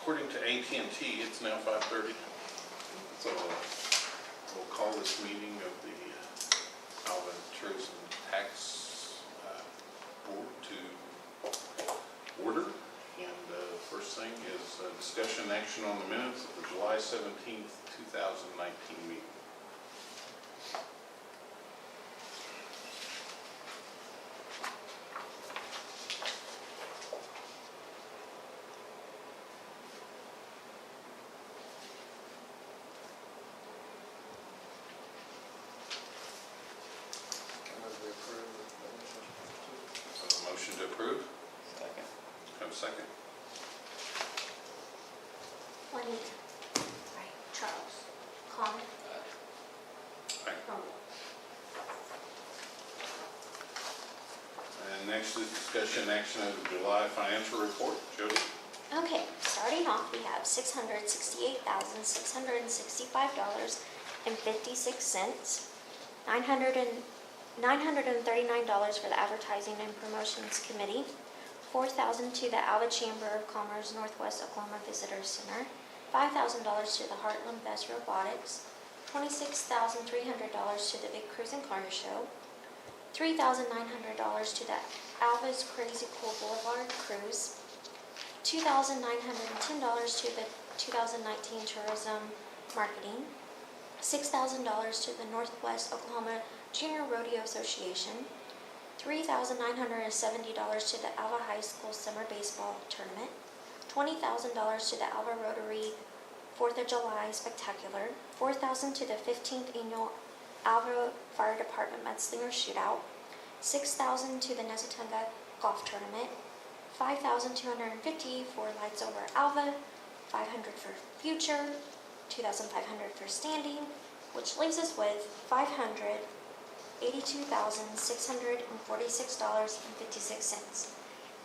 According to AT&T, it's now 5:30. So we'll call this meeting of the Alva Tourism Tax Board to order. And first thing is discussion action on the minutes of the July 17th, 2019 meeting. Motion to approve? Second. Have a second? Lynn. Right. Charles. Con. Aye. Rumble. And next is discussion action of the July financial report. Jody? Okay, starting off, we have $668,665.56, $939 for the Advertising and Promotions Committee, $4,000 to the Alva Chamber of Commerce Northwest Oklahoma Visitors Center, $5,000 to the Heartland Best Robotics, $26,300 to the Big Cruise and Cargo Show, $3,900 to the Alva's Crazy Cool Boulevard Cruise, $2,910 to the 2019 Tourism Marketing, $6,000 to the Northwest Oklahoma Junior Rodeo Association, $3,970 to the Alva High School Summer Baseball Tournament, $20,000 to the Alva Rotary 4th of July Spectacular, $4,000 to the 15th Annual Alva Fire Department Mudslinger Shootout, $6,000 to the Nesatunga Golf Tournament, $5,250 for Lights Over Alva, $500 for Future, $2,500 for Standing, which leaves us with $582,646.56.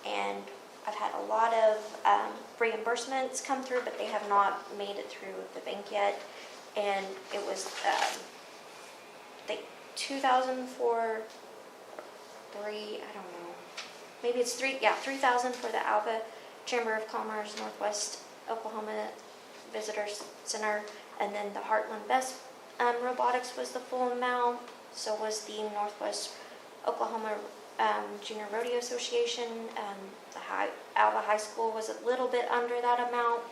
And I've had a lot of reimbursements come through, but they have not made it through the bank yet. And it was $2,000 for three, I don't know. Maybe it's $3,000 for the Alva Chamber of Commerce Northwest Oklahoma Visitors Center, and then the Heartland Best Robotics was the full amount. So was the Northwest Oklahoma Junior Rodeo Association. The Alva High School was a little bit under that amount,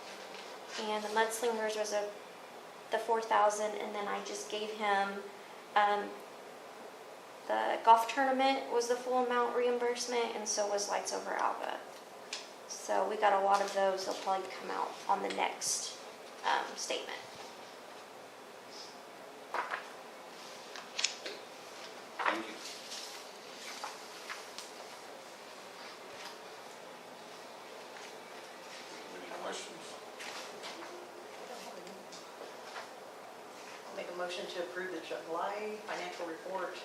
and the Mudslingers was the $4,000, and then I just gave him the golf tournament was the full amount reimbursement, and so was Lights Over Alva. So we got a lot of those. They'll probably come out on the next statement. Thank you. Any questions? I'll make a motion to approve the July financial report.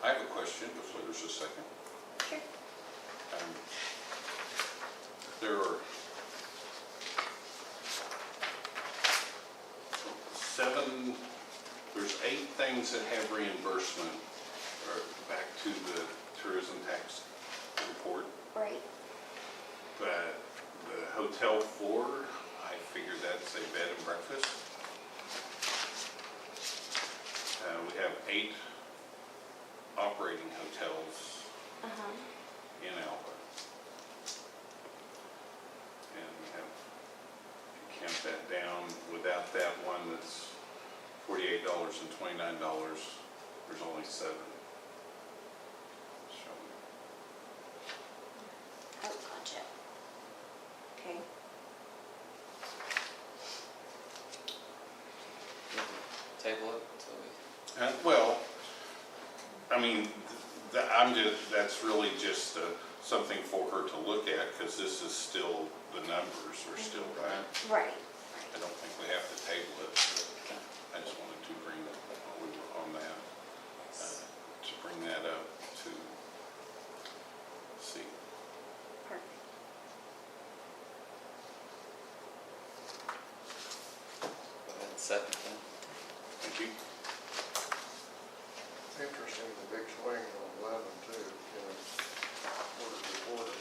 I have a question before there's a second. Sure. There's 8 things that have reimbursement back to the tourism tax report. Right. But the hotel floor, I figured that's a bed and breakfast. We have 8 operating hotels in Alva. And we have, if you count that down, without that one that's $48 and $29, there's only 7. So, Oh, gotcha. Okay. Table it until we... well, I mean, that's really just something for her to look at, because this is still, the numbers are still right. Right. I don't think we have to table it, but I just wanted to bring that, while we were on that, to bring that up to see. Perfect. Go ahead and second then. Thank you. Interesting, the big swing on 11 too, quarter to quarter.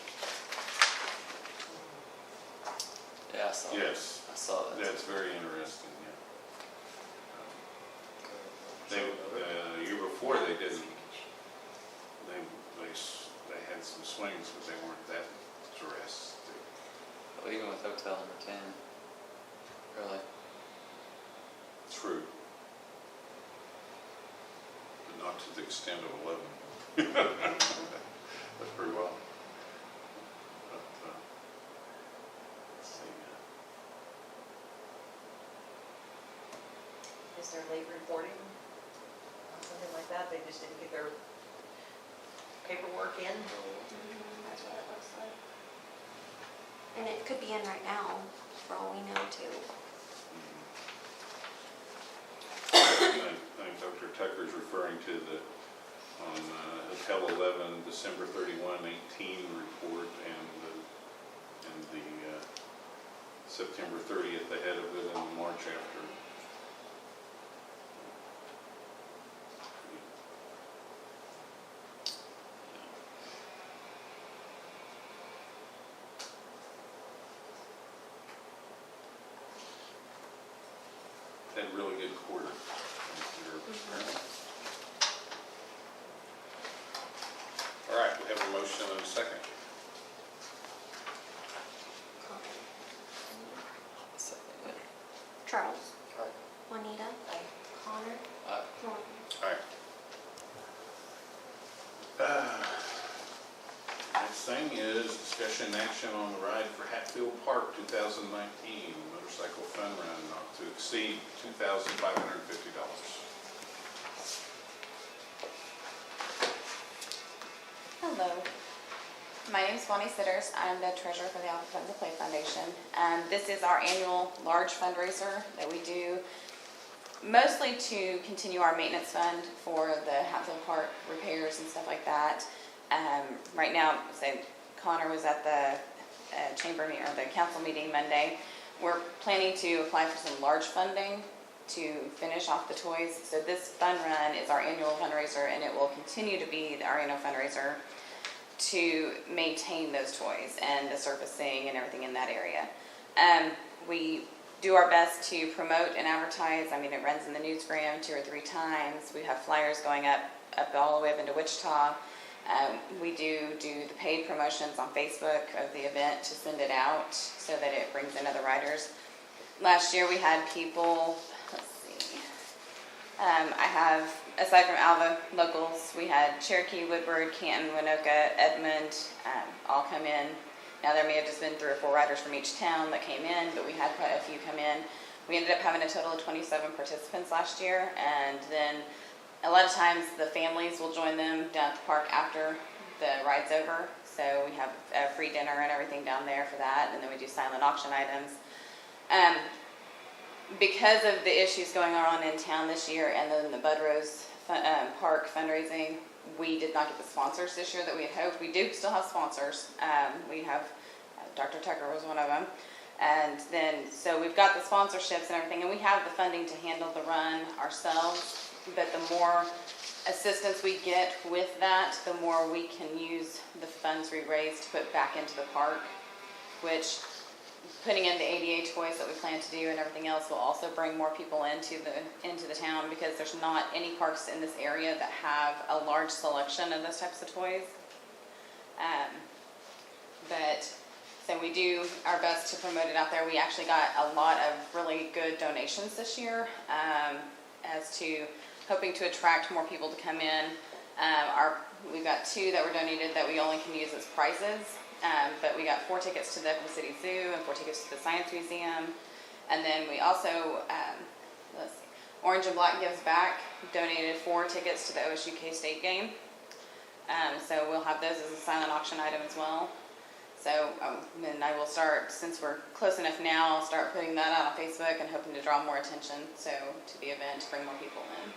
saw. Yes, I saw that. that's very interesting, yeah. The year before they didn't, they had some swings, but they weren't that drastic. Well, even with hotel number 10, really. True. But not to the extent of 11. That's pretty well. But, let's see. Is there late reporting? Something like that? They just didn't get their paperwork in? That's what it looks like. And it could be in right now, for all we know, too. I think Dr. Tucker's referring to the, on Hotel 11, December 31, 18 report and the September 30th ahead of it and the March after. Had a really good quarter. All right, we have a motion and a second. Second, yeah. Charles, Aye. Juanita, Connor, Aye. Norman. All right. Next thing is discussion and action on the ride for Hatfield Park 2019 motorcycle fun run not to exceed $2,550. Hello. My name is Bonnie Sitters. I'm the treasurer for the Alva Funds of Play Foundation. This is our annual large fundraiser that we do mostly to continue our maintenance fund for the Hatfield Park repairs and stuff like that. Right now, say Connor was at the chamber meeting or the council meeting Monday. We're planning to apply for some large funding to finish off the toys. So this fun run is our annual fundraiser, and it will continue to be our annual fundraiser to maintain those toys and the surfacing and everything in that area. We do our best to promote and advertise. I mean, it runs in the newsgram 2 or 3 times. We have flyers going up all the way up into Wichita. We do the paid promotions on Facebook of the event to send it out so that it brings in other riders. Last year we had people, let's see, I have, aside from Alva locals, we had Cherokee, Woodward, Canton, Winoka, Edmond, all come in. Now there may have just been 3 or 4 riders from each town that came in, but we had quite a few come in. We ended up having a total of 27 participants last year, and then a lot of times the families will join them down at the park after the ride's over. So we have a free dinner and everything down there for that, and then we do silent auction items. Because of the issues going on in town this year and then the Bud Rose Park fundraising, we did not get the sponsors this year that we had hoped. We do still have sponsors. We have, Dr. Tucker was one of them. And then, so we've got the sponsorships and everything, and we have the funding to handle the run ourselves. But the more assistance we get with that, the more we can use the funds we raise to put back into the park, which putting in the ADA toys that we plan to do and everything else will also bring more people into the town, because there's not any parks in this area that have a large selection of those types of toys. But so we do our best to promote it out there. We actually got a lot of really good donations this year, as to hoping to attract more people to come in. We've got 2 that were donated that we only can use as prizes. But we got 4 tickets to the Oklahoma City Zoo and 4 tickets to the Science Museum. And then we also, let's see, Orange and Black Gives Back donated 4 tickets to the OSU K-State game. So we'll have those as a silent auction item as well. So then I will start, since we're close enough now, I'll start putting that out on Facebook and hoping to draw more attention to the event, to bring more people in.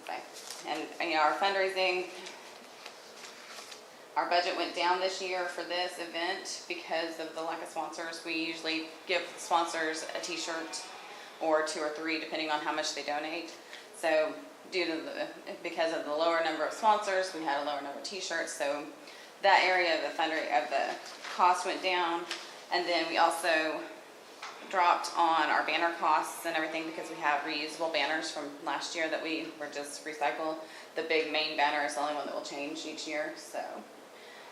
Okay. And our fundraising, our budget went down this year for this event because of the lack of sponsors. We usually give sponsors a t-shirt or 2 or 3 depending on how much they donate. So because of the lower number of sponsors, we had a lower number of t-shirts. So that area of the cost went down. And then we also dropped on our banner costs and everything because we have reusable banners from last year that we were just recycle. The big main banner is the only one that will change each year, so.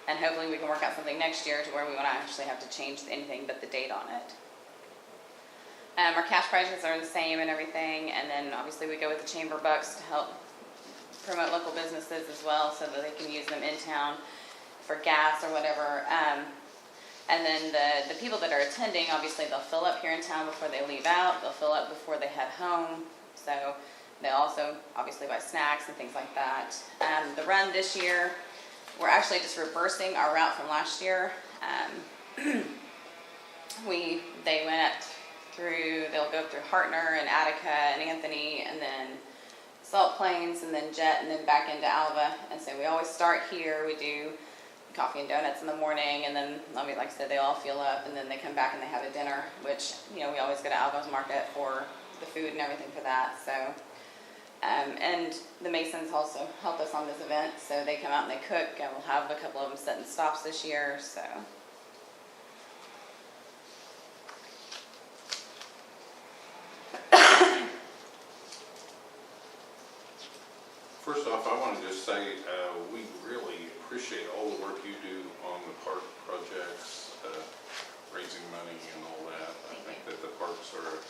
And hopefully we can work out something next year to where we won't actually have to change anything but the date on it. Our cash prices are the same and everything, and then obviously we go with the chamber bucks to help promote local businesses as well so that they can use them in town for gas or whatever. And then the people that are attending, obviously they'll fill up here in town before they leave out, they'll fill up before they head home, so they'll also obviously buy snacks and things like that. The run this year, we're actually just reversing our route from last year. They went through, they'll go through Hartner and Attica and Anthony and then Salt Plains and then Jet and then back into Alva. And so we always start here, we do coffee and donuts in the morning, and then, like I said, they all fill up, and then they come back and they have a dinner, which, we always go to Alva's Market for the food and everything for that, so. And the Masons also help us on this event, so they come out and they cook, and we'll have a couple of them setting stops this year, so. First off, I want to just say we really appreciate all the work you do on the park projects, raising money and all that. I think that the parks are an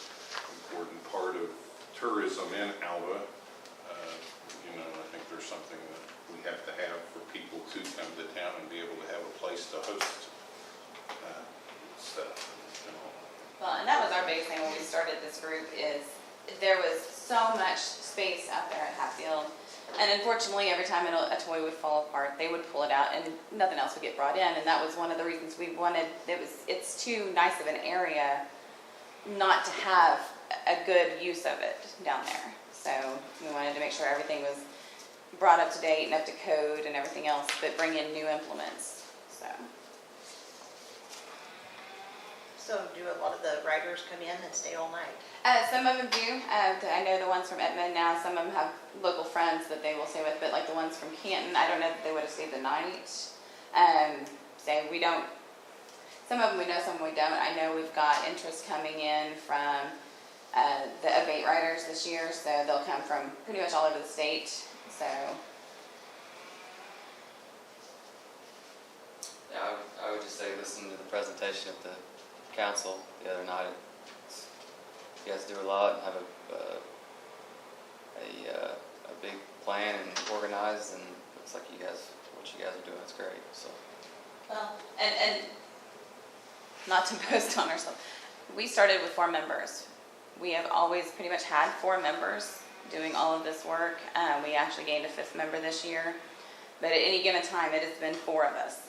important part of tourism in Alva. I think there's something that we have to have for people to come to town and be able to have a place to host stuff. Well, and that was our big thing when we started this group is there was so much space out there at Hatfield. And unfortunately, every time a toy would fall apart, they would pull it out and nothing else would get brought in. And that was one of the reasons we wanted, it's too nice of an area not to have a good use of it down there. So we wanted to make sure everything was brought up to date and up to code and everything else, but bring in new implements, so. So do a lot of the riders come in and stay all night? Some of them do. I know the ones from Edmond now, some of them have local friends that they will stay with, but like the ones from Canton, I don't know that they would have stayed the night. We don't, some of them we know, some we don't. I know we've got interest coming in from the abate riders this year, so they'll come from pretty much all over the state, so. Yeah, I would just say listen to the presentation at the council the other night. You guys do a lot and have a big plan and organized, and looks like what you guys are doing is great. So. Well, and not to boast on ourselves, we started with 4 members. We have always pretty much had 4 members doing all of this work. We actually gained a 5th member this year, but at any given time, it has been 4 of us.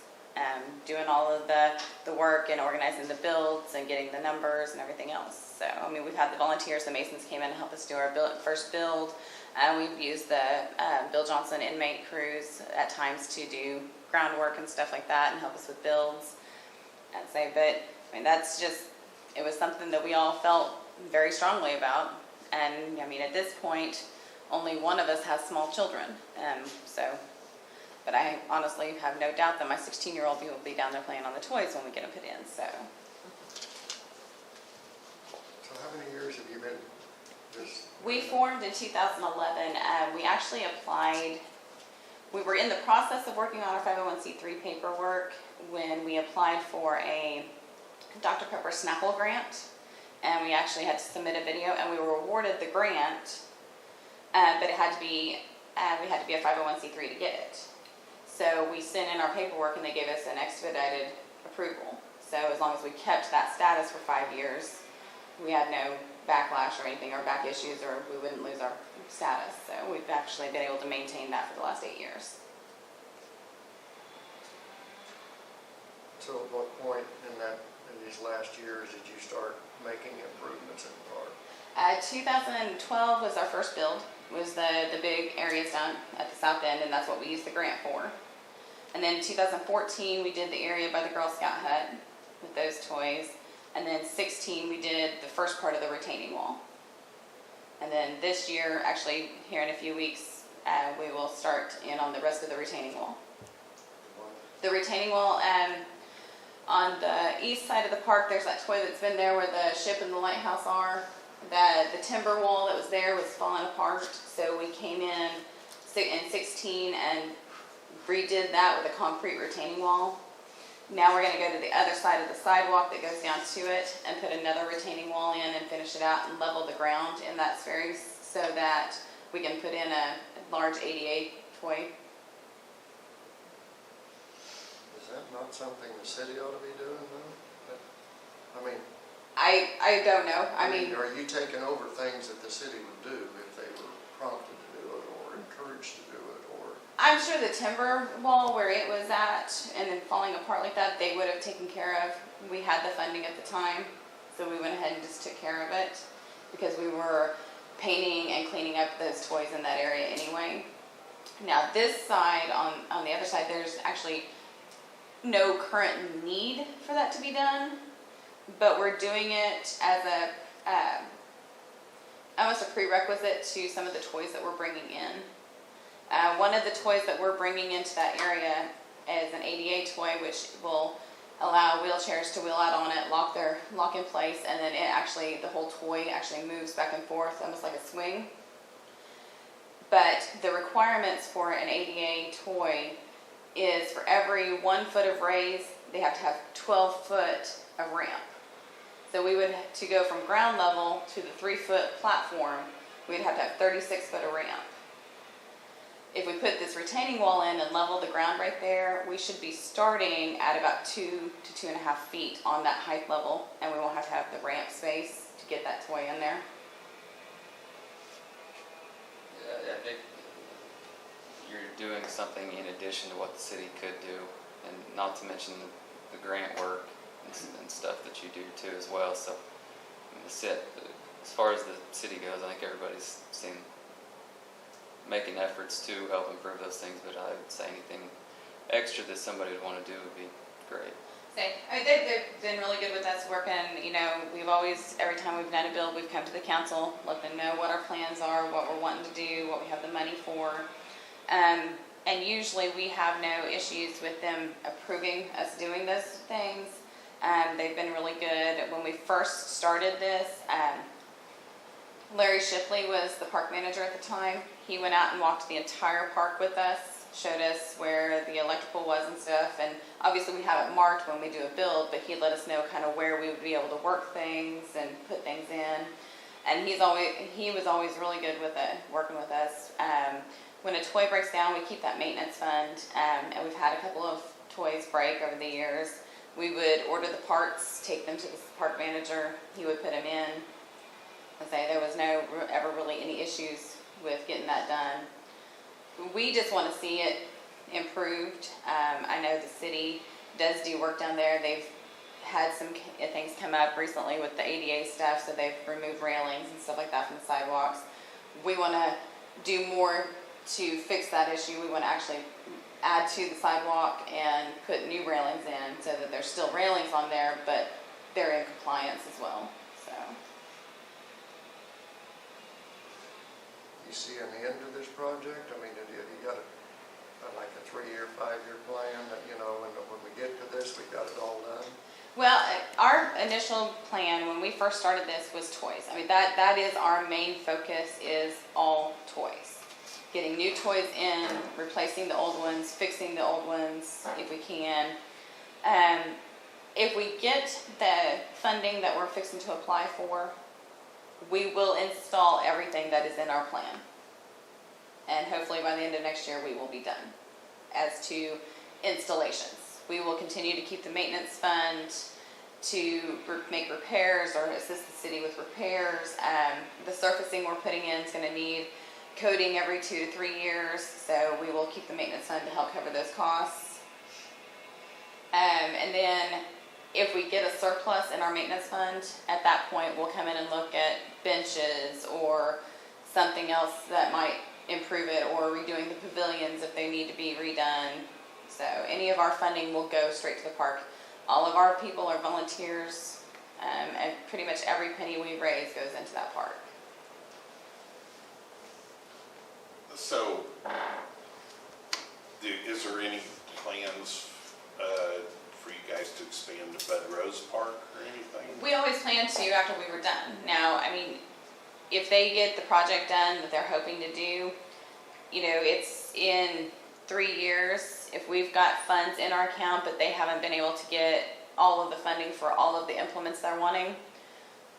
Doing all of the work and organizing the builds and getting the numbers and everything else. So, we've had the volunteers, the Masons came in and helped us do our first build. We've used the Bill Johnson inmate crews at times to do groundwork and stuff like that and help us with builds. That's just, it was something that we all felt very strongly about. And, at this point, only one of us has small children. But I honestly have no doubt that my 16-year-old will be down there playing on the toys when we get them put in, so. So how many years have you been this? We formed in 2011. We actually applied, we were in the process of working on our 501c3 paperwork when we applied for a Dr. Pepper Snapple grant. And we actually had to submit a video, and we were awarded the grant, but it had to be, we had to be a 501c3 to get it. So we sent in our paperwork and they gave us an expedited approval. So as long as we kept that status for 5 years, we had no backlash or anything or back issues, or we wouldn't lose our status. So we've actually been able to maintain that for the last 8 years. So at what point in these last years did you start making improvements in the park? 2012 was our first build, was the big areas down at the south end, and that's what we used the grant for. And then 2014, we did the area by the Girl Scout hut with those toys. And then 16, we did the first part of the retaining wall. And then this year, actually here in a few weeks, we will start in on the rest of the retaining wall. The retaining wall, On the east side of the park, there's that toy that's been there where the ship and the lighthouse are. The timber wall that was there was falling apart, so we came in 16 and redid that with a concrete retaining wall. Now we're going to go to the other side of the sidewalk that goes down to it and put another retaining wall in and finish it out and level the ground in that space so that we can put in a large ADA toy. Is that not something the city ought to be doing though? I mean, I don't know. I mean, are you taking over things that the city would do if they were prompted to do it or encouraged to do it, or? I'm sure the timber wall where it was at and then falling apart like that, they would have taken care of. We had the funding at the time, so we went ahead and just took care of it because we were painting and cleaning up those toys in that area anyway. Now this side, on the other side, there's actually no current need for that to be done, but we're doing it as almost a prerequisite to some of the toys that we're bringing in. One of the toys that we're bringing into that area is an ADA toy, which will allow wheelchairs to wheel out on it, lock in place, and then the whole toy actually moves back and forth, almost like a swing. But the requirements for an ADA toy is for every 1 foot of raise, they have to have 12 foot of ramp. So we would, to go from ground level to the 3 foot platform, we'd have to have 36 foot of ramp. If we put this retaining wall in and level the ground right there, we should be starting at about 2 to 2.5 feet on that height level, and we won't have to have the ramp space to get that toy in there. Yeah, I think you're doing something in addition to what the city could do, and not to mention the grant work and stuff that you do too as well. So, I mean, as far as the city goes, I think everybody's making efforts to help improve those things, but I would say anything extra that somebody would want to do would be great. They've been really good with us working. We've always, every time we've done a build, we've come to the council, let them know what our plans are, what we're wanting to do, what we have the money for. And usually we have no issues with them approving us doing those things. They've been really good. When we first started this, Larry Shipley was the park manager at the time. He went out and walked the entire park with us, showed us where the electrical was and stuff. And obviously we have it marked when we do a build, but he let us know kind of where we would be able to work things and put things in. And he was always really good with it, working with us. When a toy breaks down, we keep that maintenance fund, and we've had a couple of toys break over the years. We would order the parts, take them to the park manager. He would put them in. There was no ever really any issues with getting that done. We just want to see it improved. I know the city does do work down there. They've had some things come up recently with the ADA stuff, so they've removed railings and stuff like that from the sidewalks. We want to do more to fix that issue. We want to actually add to the sidewalk and put new railings in so that there's still railings on there, but they're in compliance as well. So. You see an end to this project? I mean, have you got like a 3-year, 5-year plan that, and when we get to this, we got it all done? Well, our initial plan when we first started this was toys. I mean, that is our main focus, is all toys. Getting new toys in, replacing the old ones, fixing the old ones if we can. If we get the funding that we're fixing to apply for, we will install everything that is in our plan. And hopefully by the end of next year, we will be done. As to installations, we will continue to keep the maintenance fund to make repairs or assist the city with repairs. The surfacing we're putting in is going to need coating every 2 to 3 years, so we will keep the maintenance fund to help cover those costs. And then if we get a surplus in our maintenance fund, at that point we'll come in and look at benches or something else that might improve it, or redoing the pavilions if they need to be redone. So any of our funding will go straight to the park. All of our people are volunteers, and pretty much every penny we raise goes into that park. So, is there any plans for for you guys to expand to Bud Rose Park or anything? We always planned to after we were done. Now, I mean, if they get the project done that they're hoping to do, you know, it's in 3 years. If we've got funds in our account, but they haven't been able to get all of the funding for all of the implements they're wanting,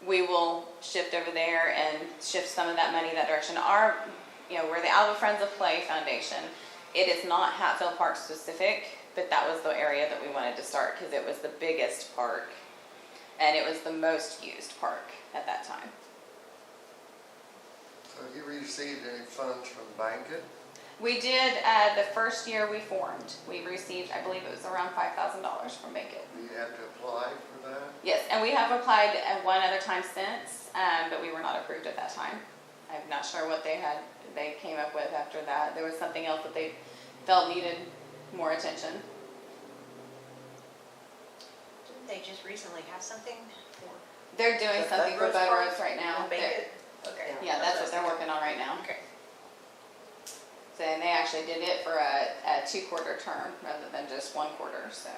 we will shift over there and shift some of that money that direction. We're the Alva Friends of Play Foundation. It is not Hatfield Park specific, but that was the area that we wanted to start because it was the biggest park and it was the most used park at that time. So you received any funds from Bankit? We did, the first year we formed, we received, I believe it was around $5,000 from Bankit. Do you have to apply for that? Yes, and we have applied one other time since, but we were not approved at that time. I'm not sure what they came up with after that. There was something else that they felt needed more attention. Didn't they just recently have something for? They're doing The something for Bud Rose Bud Park? Rose right now. Make it? Okay. Yeah, that's what they're working on right now. Okay. So, and they actually did it for a 2-quarter term rather than just 1 quarter, so.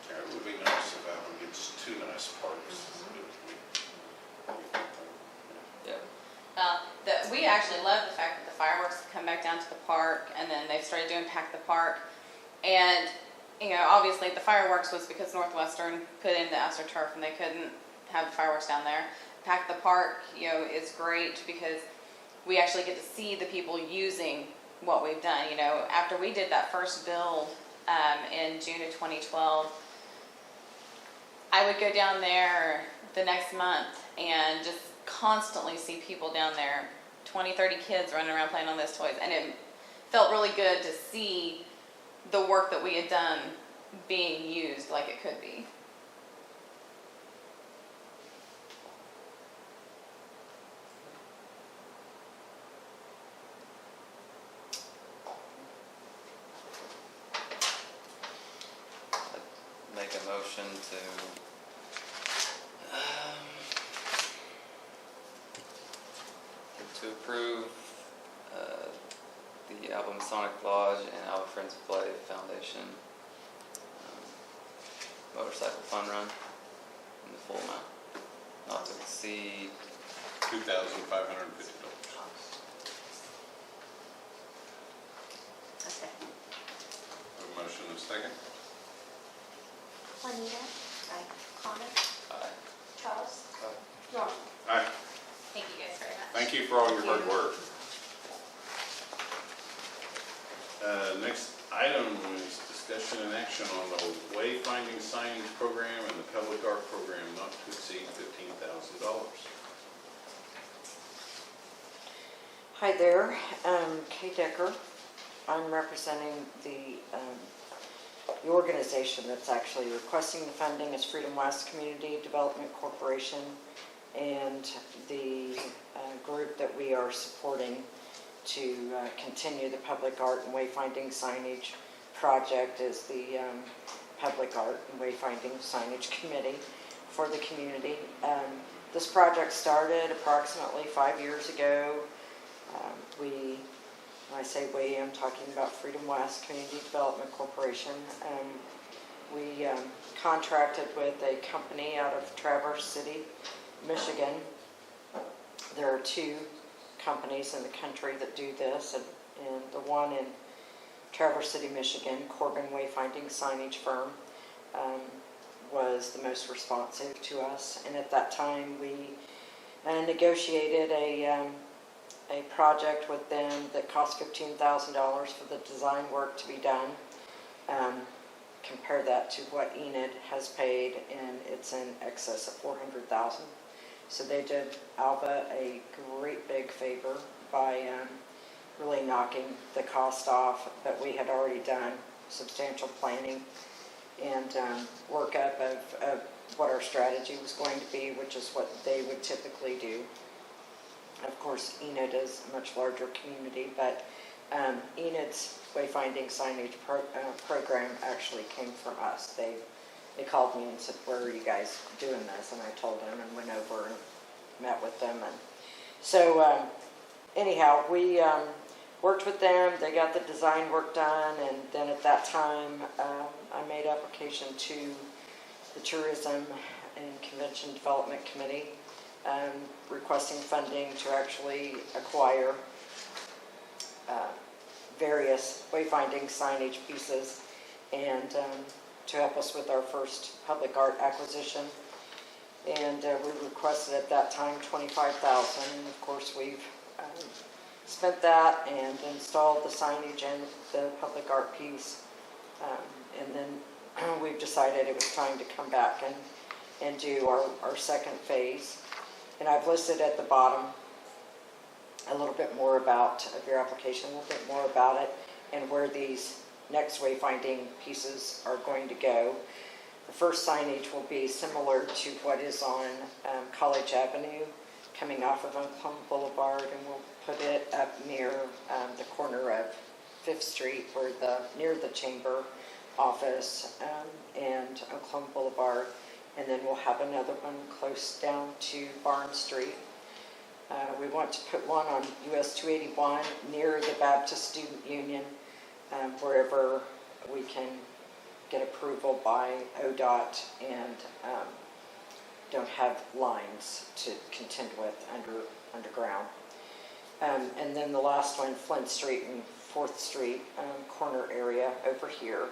Yeah, it would be nice if Alva gets 2 nice parks. We actually love the fact that the fireworks have come back down to the park, and then they've started doing Pack the Park. And, obviously the fireworks was because Northwestern put in the AstroTurf and they couldn't have the fireworks down there. Pack the Park, is great because we actually get to see the people using what we've done. After we did that first build in June of 2012, I would go down there the next month and just constantly see people down there, 20, 30 kids running around playing on those toys. And it felt really good to see the work that we had done being used like it could be. Make a motion to approve the Alva Masonic Lodge and Alva Friends of Play Foundation motorcycle fun run in the full amount, not to exceed $2,550. Okay. A motion and a second. Juanita, Aye. Connor, aye. Charles, Aye. Norm. Aye. Thank you guys very much. Thank you for all your hard work. Next item is discussion and action on the wayfinding signage program and the public art program not to exceed $15,000. Hi there, Kay Decker. I'm representing the organization that's actually requesting the funding is Freedom West Community Development Corporation, and the group that we are supporting to continue the public art and wayfinding signage project is the Public Art and Wayfinding Signage Committee for the community. This project started approximately 5 years ago. When I say we, I'm talking about Freedom West Community Development Corporation. We contracted with a company out of Traverse City, Michigan. There are 2 companies in the country that do this, and the one in Traverse City, Michigan, Corbin Wayfinding Signage Firm, was the most responsive to us. And at that time, we negotiated a project with them that cost $15,000 for the design work to be done. Compare that to what Enid has paid, and it's in excess of $400,000. So they did Alva a great big favor by really knocking the cost off, but we had already done substantial planning and workup of what our strategy was going to be, which is what they would typically do. Of course, Enid is a much larger community, but Enid's wayfinding signage program actually came from us. They called me and said, "Where are you guys doing this?" And I told them and went over and met with them. And so anyhow, we worked with them, they got the design work done, and then at that time, I made application to the Tourism and Convention Development Committee, requesting funding to actually acquire various wayfinding signage pieces and to help us with our first public art acquisition. And we requested at that time $25,000, and of course we've spent that and installed the signage and the public art piece. And then we've decided it was time to come back and do our second phase. And I've listed at the bottom a little bit more about your application, a little bit more about it, and where these next wayfinding pieces are going to go. The first signage will be similar to what is on College Avenue, coming off of Oklahoma Boulevard, and we'll put it up near the corner of 5th Street, where near the chamber office and Oklahoma Boulevard, and then we'll have another one close down to Barn Street. We want to put one on US 281 near the Baptist Student Union, wherever we can get approval by ODOT and don't have lines to contend with underground. And then the last one, Flint Street and 4th Street corner area over here.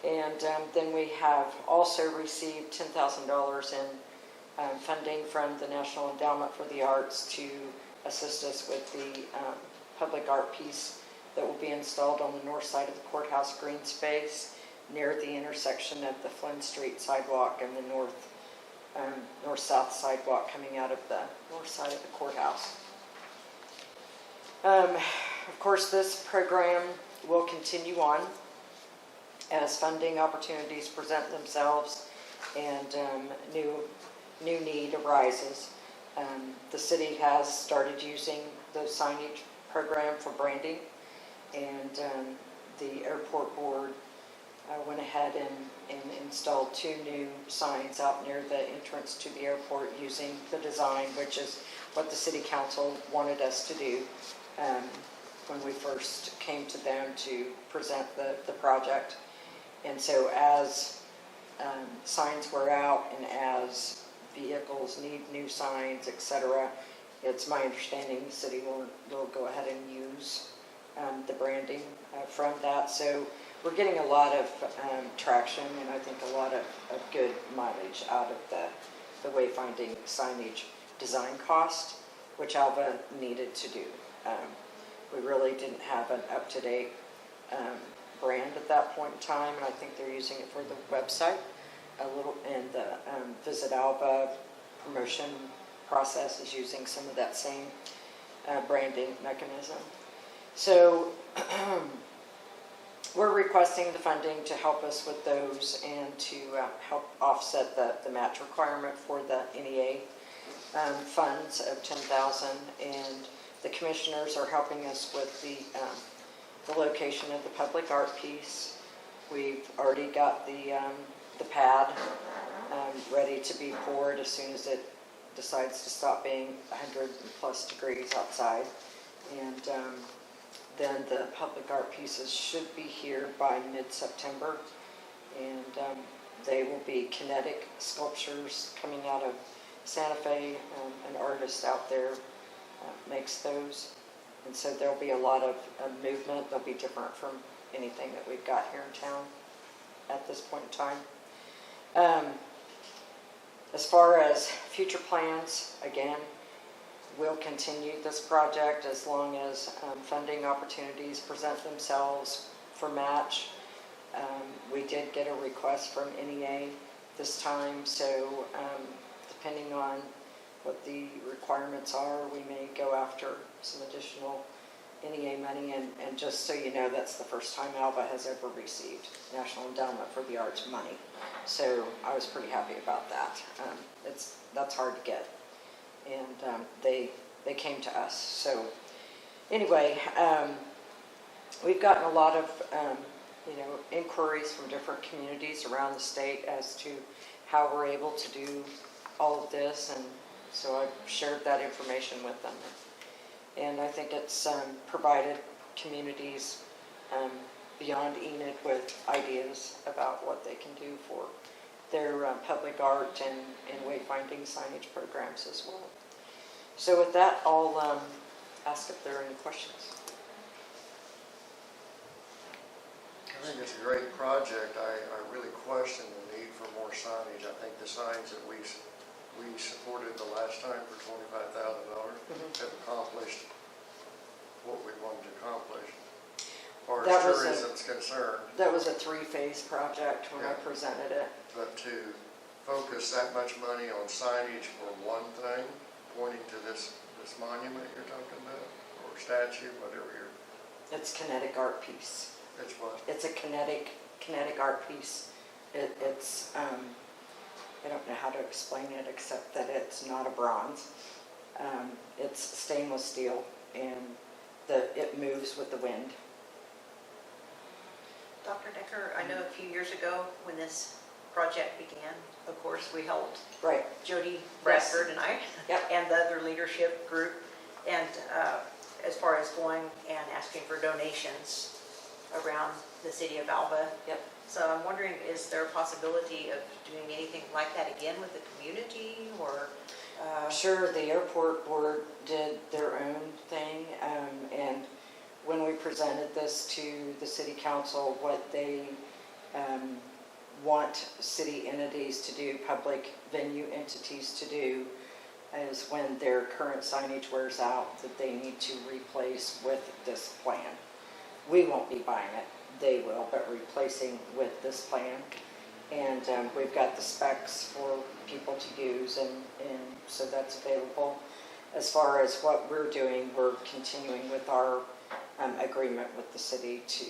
And then we have also received $10,000 in funding from the National Endowment for the Arts to assist us with the public art piece that will be installed on the north side of the courthouse green space near the intersection of the Flynn Street sidewalk and the north-south sidewalk coming out of the north side of the courthouse. Of course, this program will continue on as funding opportunities present themselves and new need arises. The city has started using the signage program for branding, and the airport board went ahead and installed 2 new signs out near the entrance to the airport using the design, which is what the city council wanted us to do when we first came to them to present the project. And so as signs wear out and as vehicles need new signs, etc., it's my understanding the city will go ahead and use the branding from that. So we're getting a lot of traction, and I think a lot of good mileage out of the wayfinding signage design cost, which Alva needed to do. We really didn't have an up-to-date brand at that point in time, and I think they're using it for the website a little, and the Visit Alva promotion process is using some of that same branding mechanism. So we're requesting the funding to help us with those and to help offset the match requirement for the NEA funds of $10,000, and the commissioners are helping us with the location of the public art piece. We've already got the pad ready to be poured as soon as it decides to stop being 100+ degrees outside, and then the public art pieces should be here by mid-September, and they will be kinetic sculptures coming out of Santa Fe. An artist out there makes those, and so there'll be a lot of movement. They'll be different from anything that we've got here in town at this point in time. As far as future plans, again, we'll continue this project as long as funding opportunities present themselves for match. We did get a request from NEA this time, so depending on what the requirements are, we may go after some additional NEA money. And just so you know, that's the first time Alva has ever received National Endowment for the Arts money. So I was pretty happy about that. That's hard to get, and they came to us. So anyway, we've gotten a lot of inquiries from different communities around the state as to how we're able to do all of this, and so I've shared that information with them. And I think it's provided communities beyond Enid with ideas about what they can do for their public art and wayfinding signage programs as well. So with that, I'll ask if there are any questions. I think it's a great project. I really question the need for more signage. I think the signs that we supported the last time for $25,000 have accomplished what we wanted to accomplish. As far That as was tourism's concerned, That was a 3-phase project when I presented it. but to focus that much money on signage for one thing, pointing to this monument you're talking about, or statue, whatever It's kinetic art piece. it's what? It's a kinetic art piece. It's I don't know how to explain it except that it's not a bronze. It's stainless steel and it moves with the wind. Dr. Decker, I know a few years ago when this project began, of course, we helped Right. Jody Bradford and I, Yep. and the other leadership group, and as far as going and asking for donations around the city of Alva. Yep. So I'm wondering, is there a possibility of doing anything like that again with the community, or? Sure, the airport board did their own thing, and when we presented this to the city council, what they want city entities to do, public venue entities to do, is when their current signage wears out, that they need to replace with this plan. We won't be buying it, they will, but replacing with this plan. And we've got the specs for people to use, and so that's available. As far as what we're doing, we're continuing with our agreement with the city to,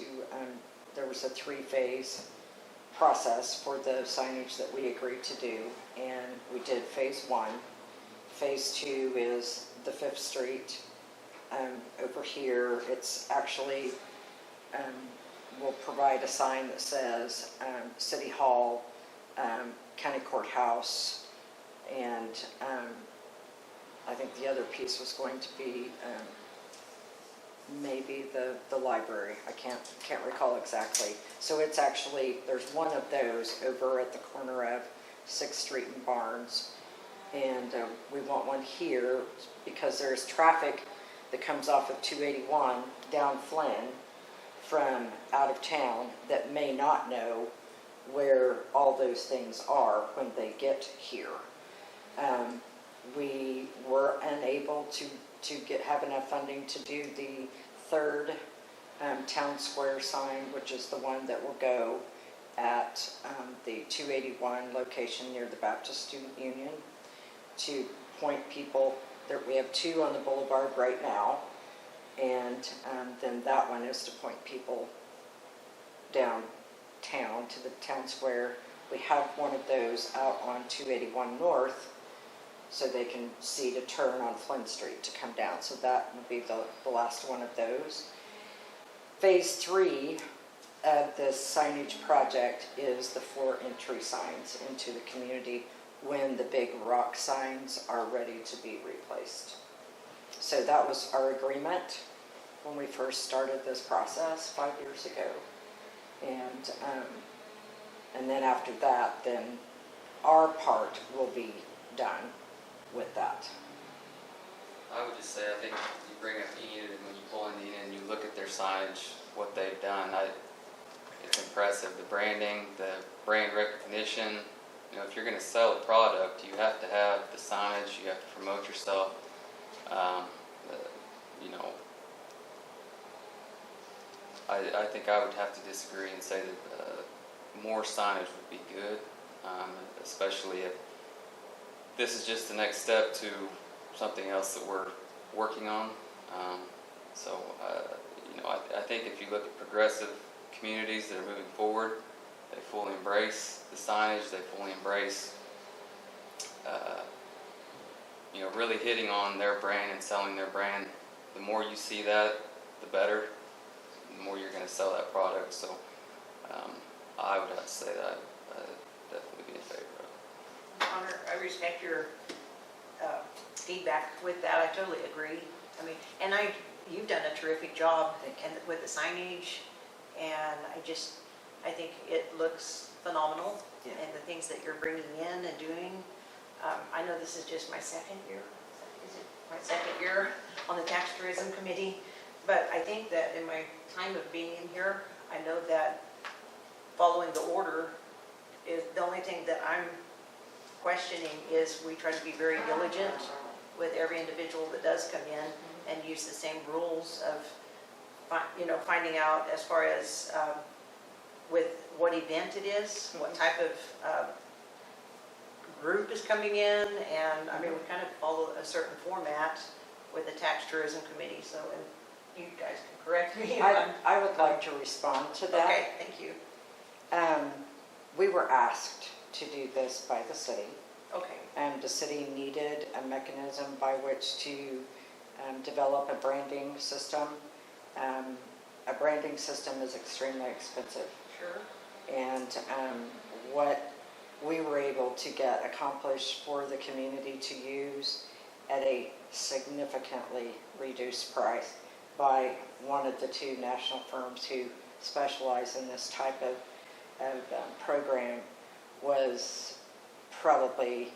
there was a 3-phase process for the signage that we agreed to do, and we did phase 1. Phase 2 is the 5th Street. Over here, it's actually, we'll provide a sign that says City Hall, County Courthouse, and I think the other piece was going to be maybe the library. I can't recall exactly. So it's actually, there's one of those over at the corner of 6th Street and Barnes. And we want one here because there's traffic that comes off of 281 down Flynn from out of town that may not know where all those things are when they get here. We were unable to have enough funding to do the 3rd town square sign, which is the one that will go at the 281 location near the Baptist Student Union, to point people. There, we have 2 on the boulevard right now, and then that one is to point people downtown to the town square. We have one of those out on 281 North, so they can see to turn on Flynn Street to come down. So that would be the last one of those. Phase 3 of this signage project is the 4 entry signs into the community when the big rock signs are ready to be replaced. So that was our agreement when we first started this process 5 years ago. And then after that, then our part will be done with that. I would just say, I think you bring up Enid, and when you pull in Enid and you look at their signage, what they've done, it's impressive. The branding, the brand recognition. You know, if you're going to sell a product, you have to have the signage, you have to promote yourself. You know, I think I would have to disagree and say that more signage would be good, especially if this is just the next step to something else that we're working on. You know, I think if you look at progressive communities that are moving forward, they fully embrace the signage, they fully embrace, you know, really hitting on their brand and selling their brand. The more you see that, the better, the more you're going to sell that product. So I would have to say that I'd definitely be in favor of it. Connor, I respect your feedback with that. I totally agree. I mean, and I you've done a terrific job Thank you. and with the signage, and I think it looks phenomenal, Yeah. and the things that you're bringing in and doing. I know this is just my second year, is it my second year on the Tax Tourism Committee, but I think that in my time of being in here, I know that following the order is, the only thing that I'm questioning is we try to be very diligent with every individual that does come in and use the same rules of, finding out as far as with what event it is, what type of group is coming in, and I mean, we kind of follow a certain format with the Tax Tourism Committee, so, and you guys can correct me if I'm... I would like to respond to that. Okay, thank you. We were asked to do this by the city. Okay, The city needed a mechanism by which to develop a branding system. A branding system is extremely expensive. sure. And what we were able to get accomplished for the community to use at a significantly reduced price by one of the two national firms who specialize in this type of program was probably,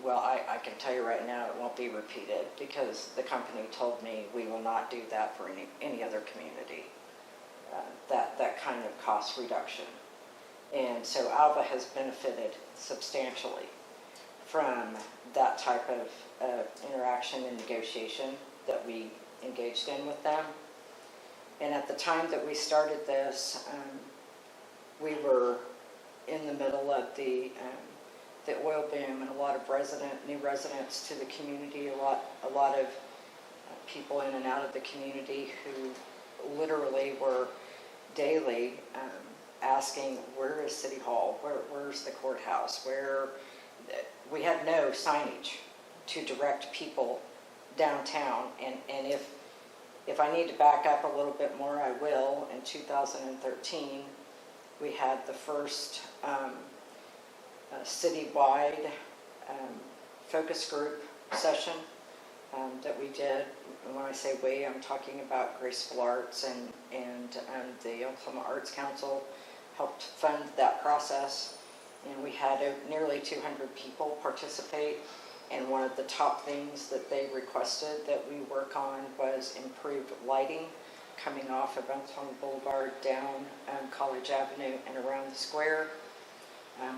well, I can tell you right now it won't be repeated, because the company told me we will not do that for any other community, that kind of cost reduction. And so Alva has benefited substantially from that type of interaction and negotiation that we engaged in with them. And at the time that we started this, we were in the middle of the oil boom, and a lot of new residents to the community, a lot of people in and out of the community who literally were daily asking, where is City Hall? Where's the courthouse? We had no signage to direct people downtown, and if I need to back up a little bit more, I will. In 2013, we had the first citywide focus group session that we did. And when I say we, I'm talking about Graceful Arts and the Oklahoma Arts Council helped fund that process. And we had nearly 200 people participate. And one of the top things that they requested that we work on was improved lighting coming off of Oklahoma Boulevard down College Avenue and around the square.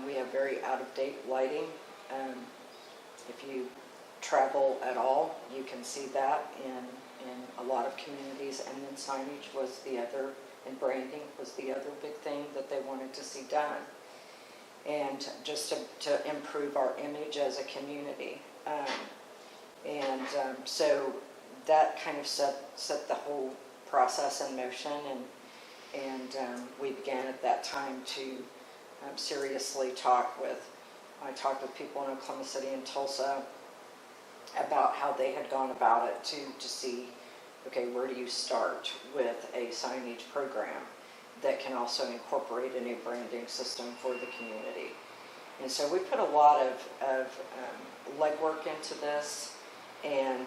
We have very out-of-date lighting. If you travel at all, you can see that in a lot of communities. And then signage was the other, and branding was the other big thing that they wanted to see done. And just to improve our image as a community. So that kind of set the whole process in motion, and we began at that time to seriously I talked with people in Oklahoma City and Tulsa about how they had gone about it to see, okay, where do you start with a signage program that can also incorporate a new branding system for the community. And so we put a lot of legwork into this. And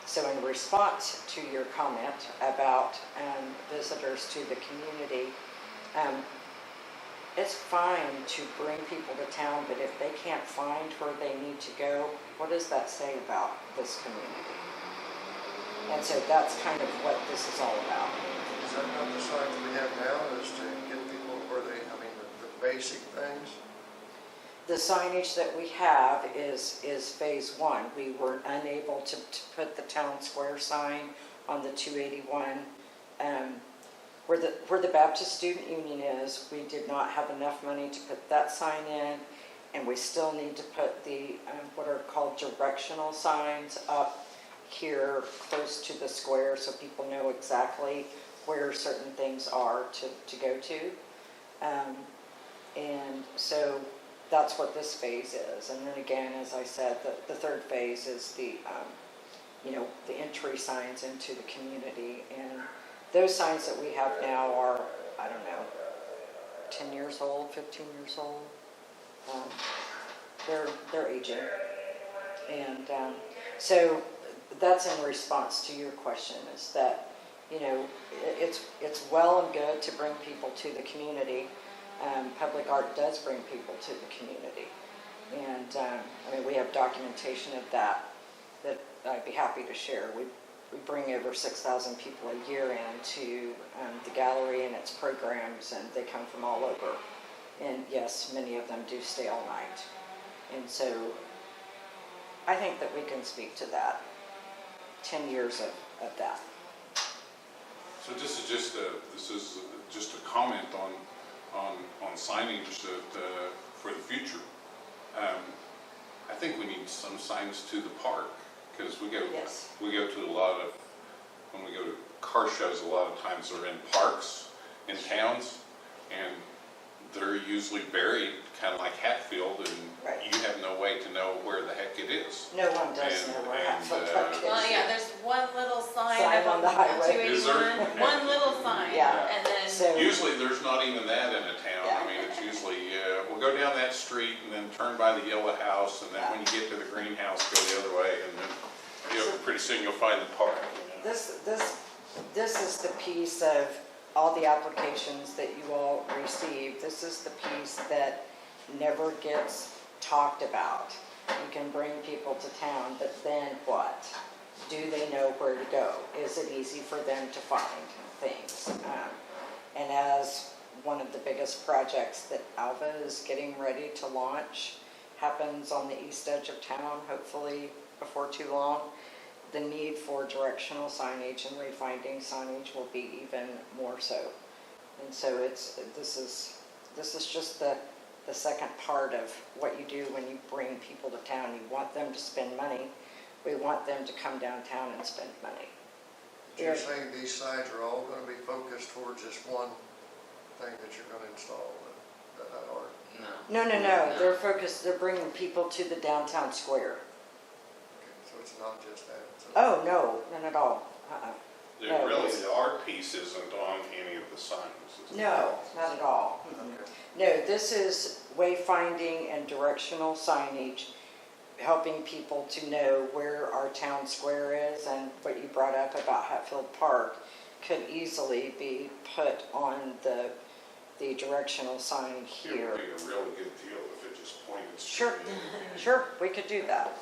so in response to your comment about visitors to the community, it's fine to bring people to town, but if they can't find where they need to go, what does that say about this community? And so that's kind of what this is all about. Is that not the signs we have now, is to get people where the basic things? The signage that we have is phase one. We were unable to put the town square sign on the 281. Where the Baptist Student Union is, we did not have enough money to put that sign in, and we still need to put the what are called directional signs up here close to the square so people know exactly where certain things are to go to. And so that's what this phase is. And then again, as I said, the third phase is the entry signs into the community. And those signs that we have now are, I don't know, 10 years old, 15 years old. They're aging. And so that's in response to your question, is that, it's well and good to bring people to the community. Public art does bring people to the community. And, we have documentation of that I'd be happy to share. We bring over 6,000 people a year into the gallery and its programs, and they come from all over. And yes, many of them do stay all night. And so I think that we can speak to that, 10 years of that. So this is just a comment on signage that, for the future. I think we need some signs to the park, because Yes. we go to a lot of, when we go to car shows, a lot of times they're in parks, in towns, and they're usually buried, kind of like Hatfield, and Right. you have no way to know where the heck it is. No one does know where Hatfield Park is. Well, yeah, there's one little sign Sign up on the highway. Is there? 281, one little sign, Yeah. and then, So, Usually, there's not even that in a town. Yeah. I mean, it's usually, we'll go down that street and then turn by the yellow house, and then Yeah. when you get to the greenhouse, go the other way, and then, pretty soon you'll find the park. this is the piece of all the applications that you all receive. This is the piece that never gets talked about. You can bring people to town, but then what? Do they know where to go? Is it easy for them to find things? And as one of the biggest projects that Alva is getting ready to launch happens on the east edge of town, hopefully before too long, the need for directional signage and wayfinding signage will be even more so. And so this is just the second part of what you do when you bring people to town. You want them to spend money. We want them to come downtown and spend money. You're saying these signs are all going to be focused towards just one thing that you're going to install, that art? No. No. They're bringing people to the downtown square. Okay, so it's not just that. Oh, no, none at all. No, Really, it's- the art piece isn't on any of the signs. No, not at all. Okay. No, this is wayfinding and directional signage, helping people to know where our town square is, and what you brought up about Hatfield Park could easily be put on the directional sign It here. would be a really good deal if it just pointed Sure, straight. sure, we could do that.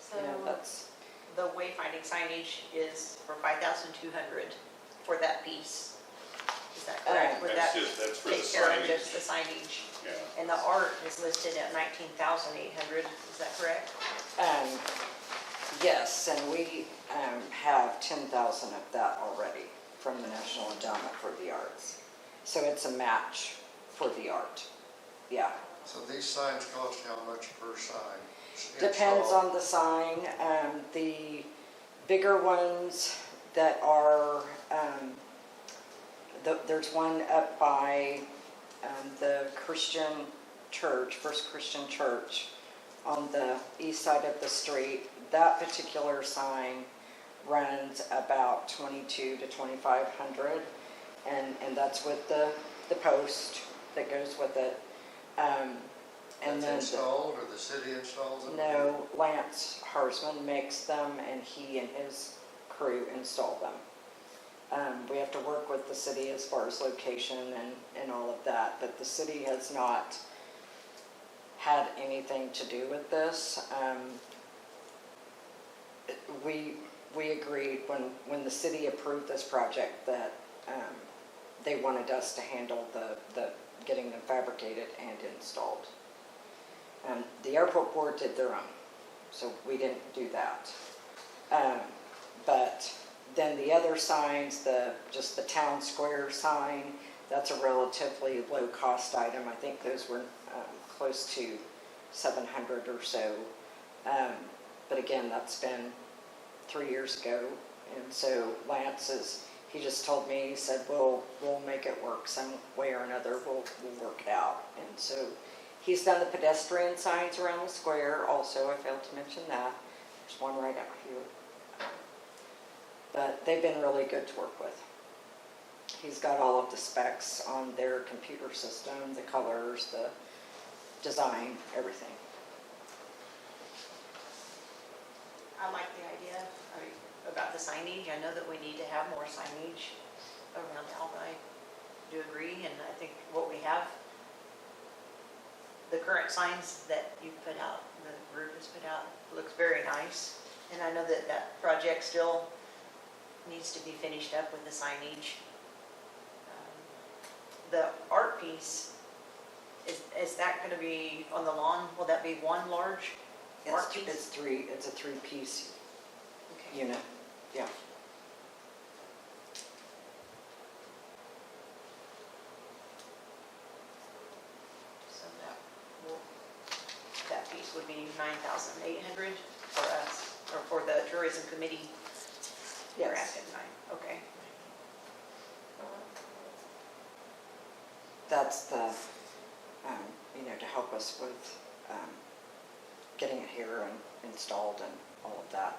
So That's, the wayfinding signage is for 5,200 for that piece. Is that correct? Would That's that that's for the take care of just the signage. signage? Yeah. And the art is listed at 19,800, is that correct? yes, and we have 10,000 of that already from the National Endowment for the Arts. So it's a match for the art, yeah. So these signs cost how much per sign? Depends Install? on the sign. The bigger ones that are, there's one up by the Christian church, First Christian Church, on the east side of the street. That particular sign runs about $2,200 to $2,500, and that's with the post that goes with it. And That's then installed, or the city installs it? no, Lance Harsman makes them, and he and his crew install them. We have to work with the city as far as location and all of that, but the city has not had anything to do with this. We agreed when the city approved this project that they wanted us to handle the getting them fabricated and installed. The airport board did their own, so we didn't do that. But then the other signs, just the town square sign, that's a relatively low-cost item. I think those were close to $700 or so. But again, that's been 3 years ago. And so Lance he just told me, he said, we'll make it work some way or another. We'll work it out. And so he's done the pedestrian signs around the square also. I failed to mention that. There's one right out here. But they've been really good to work with. He's got all of the specs on their computer system, the colors, the design, everything. I like the idea, about the signage. I know that we need to have more signage around Alva. I do agree, and I think what we have, the current signs that you put out, the group has put out, looks very nice. And I know that that project still needs to be finished up with the signage. The art piece, is that going to be on the lawn? Will that be one large art piece? It's a three-piece Okay. unit, yeah. So that piece would be 9,800 for us, or for the tourism committee. You're Yes. asking 9, okay. That's the, to help us with getting it here and installed and all of that.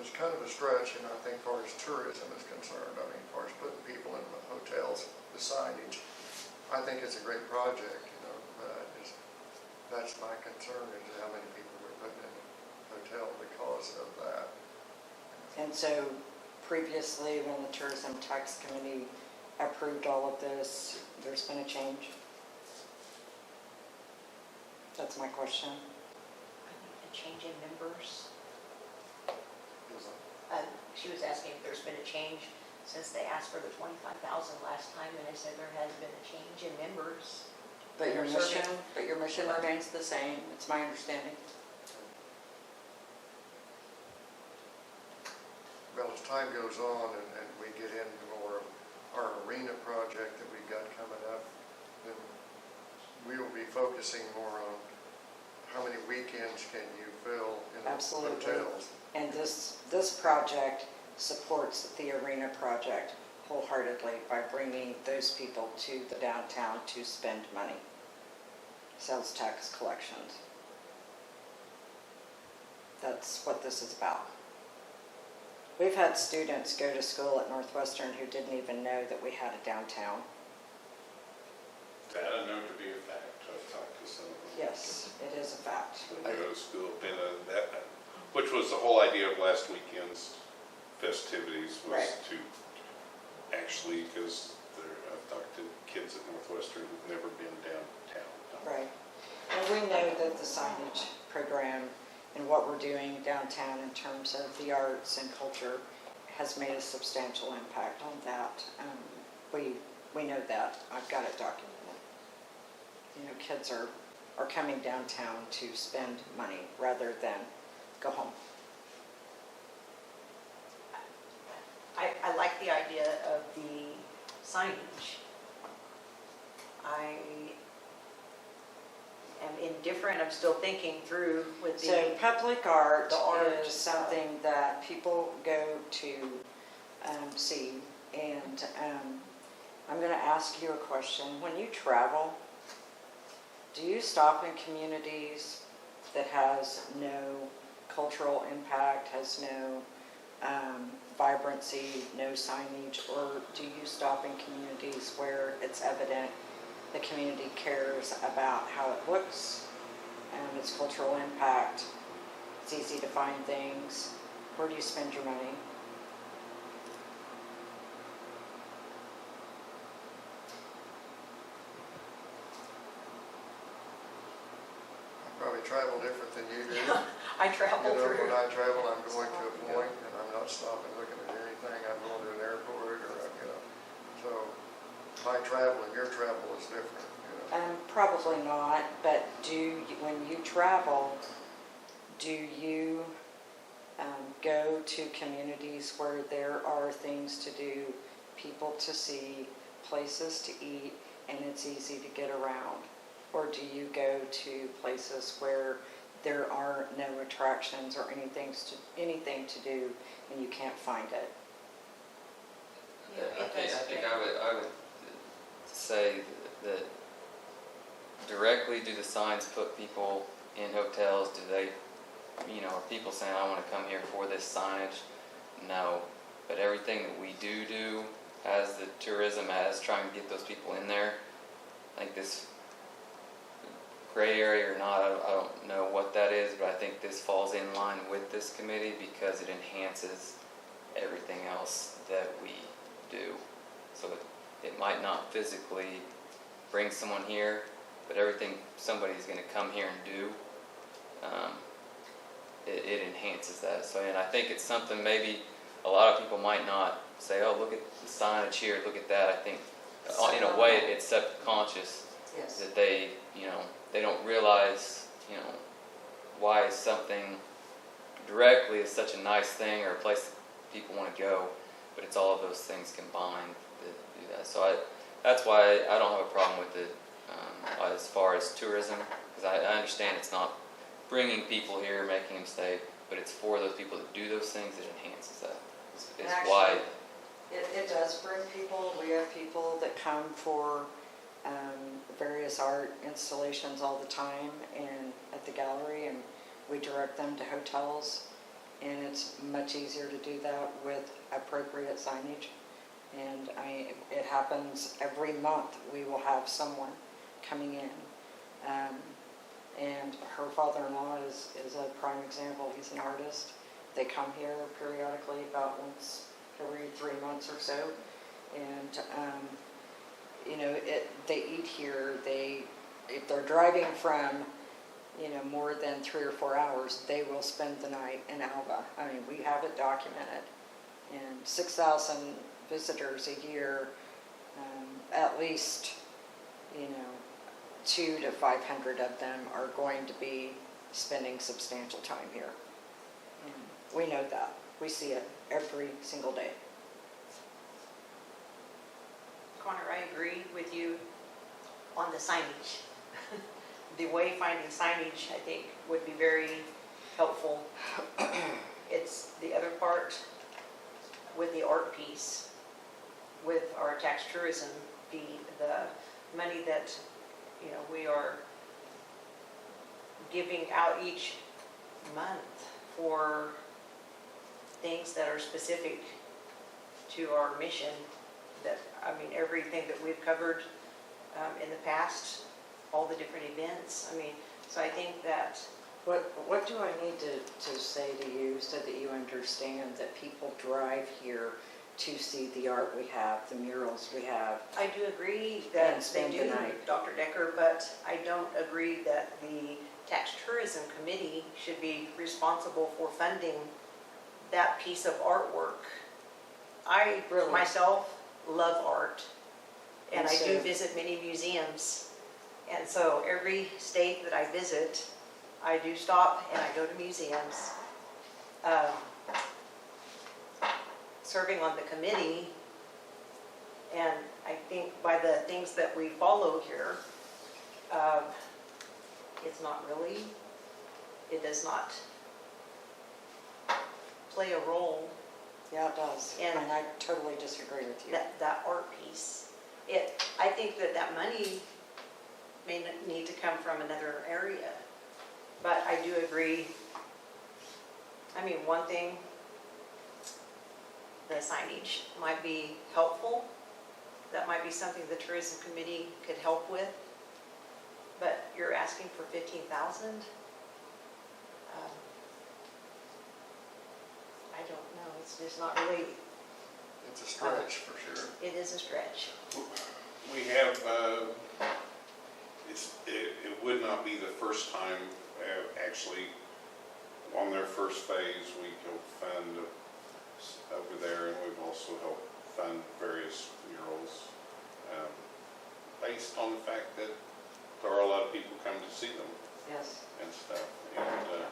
It's kind of a stretch, I think, as far as tourism is concerned. I mean, as far as putting people in the hotels, the signage. I think it's a great project, but that's my concern is how many people we're putting in the hotel because of that. And so previously, when the Tourism Tax Committee approved all of this, there's been a change? That's my question. I think a change in members. Is it- She was asking if there's been a change since they asked for the 25,000 last time, and I said there has been a change in members. But your Serving. mission remains the same, it's my understanding. Well, as time goes on and we get into more of our arena project that we've got coming up, then we will be focusing more on how many weekends can you fill in the Absolutely. hotels. And this project supports the arena project wholeheartedly by bringing those people to the downtown to spend money. Sales tax collections. That's what this is about. We've had students go to school at Northwestern who didn't even know that we had a downtown. That I know to be a fact. I've talked to some of them. Yes, it is a fact. When they go to school, which was the whole idea of last weekend's festivities, was Right. to actually, because I've talked to kids at Northwestern who've never been downtown. Right. And we know that the signage program and what we're doing downtown in terms of the arts and culture has made a substantial impact on that. We know that. I've got it documented. Kids are coming downtown to spend money rather than go home. I like the idea of the signage. I am indifferent, I'm still thinking through with So the, public art the art, is something that people go to see. And I'm going to ask you a question. When you travel, do you stop in communities that has no cultural impact, has no vibrancy, no signage, or do you stop in communities where it's evident the community cares about how it looks and its cultural impact? It's easy to find things. Where do you spend your money? I probably travel different than you do. I travel through. When I travel, I'm going to a point and I'm not stopping looking at anything. I'm going to an airport or, so my travel and your travel is different, Probably not, but when you travel, do you go to communities where there are things to do, people to see, places to eat, and it's easy to get around? Or do you go to places where there are no attractions or anything to do and you can't find it? I think I would say that directly, do the signs put people in hotels? Do they, are people saying, I want to come here for this signage? No. But everything that we do as the tourism, as trying to get those people in there, I think this gray area or not, I don't know what that is, but I think this falls in line with this committee because it enhances everything else that we do. So it might not physically bring someone here, but everything somebody's gonna come here and do, it enhances that. So, and I think it's something maybe a lot of people might not say, oh, look at the signage here, look at that. I think in a way it's subconscious Yes. that they, they don't realize, why something directly is such a nice thing or a place that people want to go, but it's all of those things combined that do that. So that's why I don't have a problem with it as far as tourism, because I understand it's not bringing people here, making them stay, but it's for those people that do those things that enhances that. It's why. It does bring people. We have people that come for various art installations all the time and at the gallery, and we direct them to hotels, and it's much easier to do that with appropriate signage. And it happens every month. We will have someone coming in, and her father-in-law is a prime example. He's an artist. They come here periodically, about once every 3 months or so, and they eat here. If they're driving from more than 3 or 4 hours, they will spend the night in Alva. I mean, we have it documented, and 6,000 visitors a year, at least 200 to 500 of them are going to be spending substantial time here. We know that. We see it every single day. Connor, I agree with you on the signage. The wayfinding signage, I think, would be very helpful. It's the other part with the art piece, with our tax tourism, the money that we are giving out each month for things that are specific to our mission. Everything that we've covered in the past, all the different events. So I think that What do I need to say to you so that you understand that people drive here to see the art we have, the murals we have? I do agree And that they spend the do, night. Dr. Decker, but I don't agree that the Tax Tourism Committee should be responsible for funding that piece of artwork. I Really? myself love art, and And I do so- visit many museums. And so every state that I visit, I do stop and I go to museums. Serving on the committee, and I think by the things that we follow here, it does not play a role, Yeah, it does. And- And I totally disagree with you. that art piece. I think that money may need to come from another area, but I do agree. One thing, the signage might be helpful. That might be something the tourism committee could help with. But you're asking for 15,000? I don't know. It's just not really. It's a stretch for sure. It is a stretch. We have, it would not be the first time, actually, on their first phase, we helped fund over there, and we've also helped fund various murals, based on the fact that there are a lot of people come to see them Yes. and stuff, and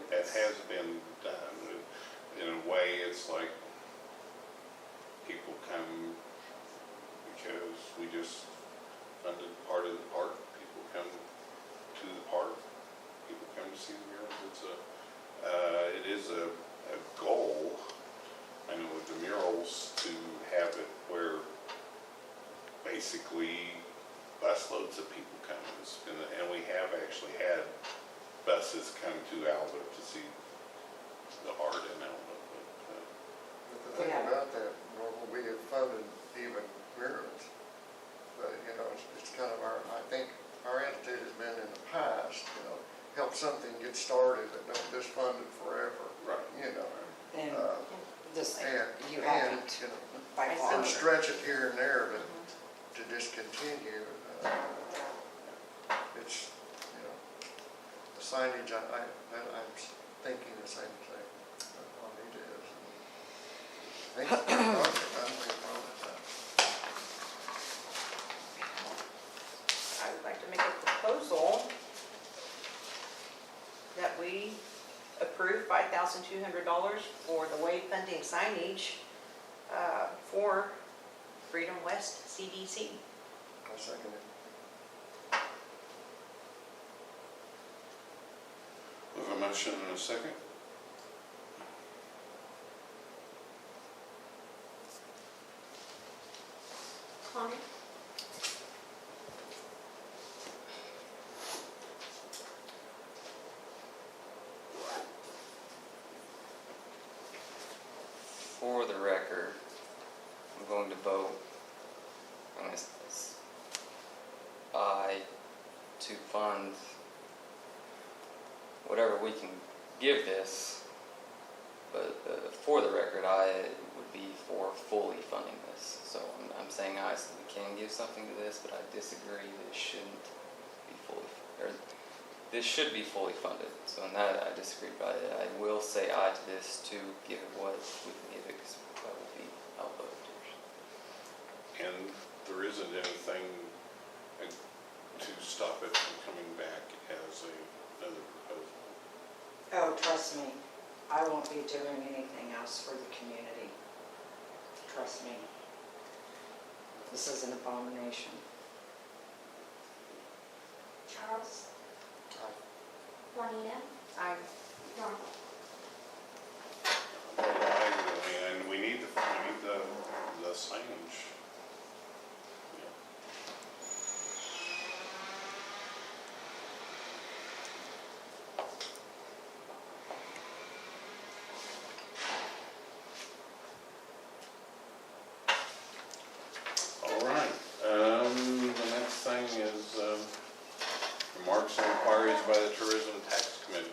that has been done. In a way, it's like people come because we just funded part of the park. People come to the park. People come to see the murals. It is a goal, I know, with the murals, to have it where basically busloads of people come. And we have actually had buses come to Alva to see the art in Alva. But the thing about that, Norval, we have funded even murals, but it's kind of I think our attitude has been in the past, help something get started, but don't just fund it forever, Right. And this, And, you haven't by far. and stretch it here and there, but to just continue, it's, the signage, I'm thinking the same thing on it is. I think it's a good project, I don't think it's wrong with that. I would like to make a proposal that we approve $5,200 for the wayfinding signage for Freedom West CDC. I second it. We have a motion and a second. Connor? For the record, I'm going to vote on this aye to fund whatever we can give this, but for the record, I would be for fully funding this. So I'm saying aye so we can give something to this, but I disagree that it shouldn't be fully, or this should be fully funded. So in that I disagree, but I will say aye to this to give it what we can give it, because that will be Alva. And there isn't anything to stop it from coming back as another proposal. Oh, trust me, I won't be doing anything else for the community. Trust me. This is an abomination. Charles? Aye. Juanita? Norma? And we need the signage. All right, the next thing is remarks and inquiries by the Tourism Tax Committee.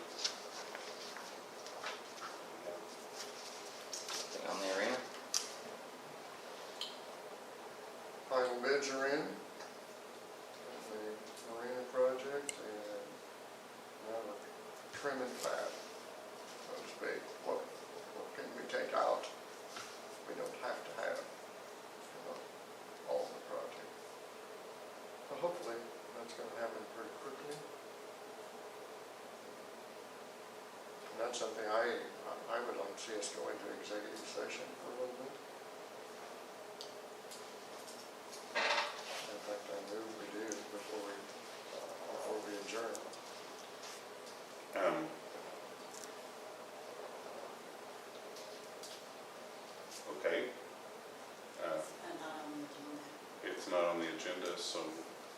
Thing on the arena. Final bids are in, on the marina project, and now we're trimming fat, so to speak. What can we take out? We don't have to have, all the project. But hopefully, that's gonna happen pretty quickly. And that's something I would like to see us go into executive session for a little bit. In fact, I move we do before we adjourn. Okay. It's not on the agenda, so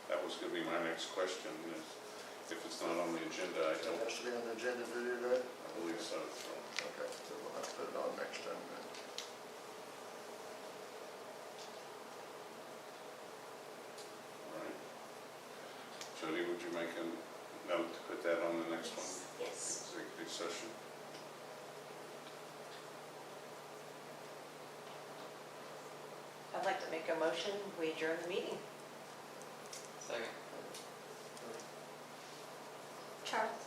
that was gonna be my next question, is if it's not on the agenda, I It don't has to be on the agenda to do that? believe so. Okay, so we'll have to put it on next time then. All right. Jody, would you make a note to put that on the next one? Yes. Executive session. I'd like to make a motion, we adjourn the meeting. Second. Charles?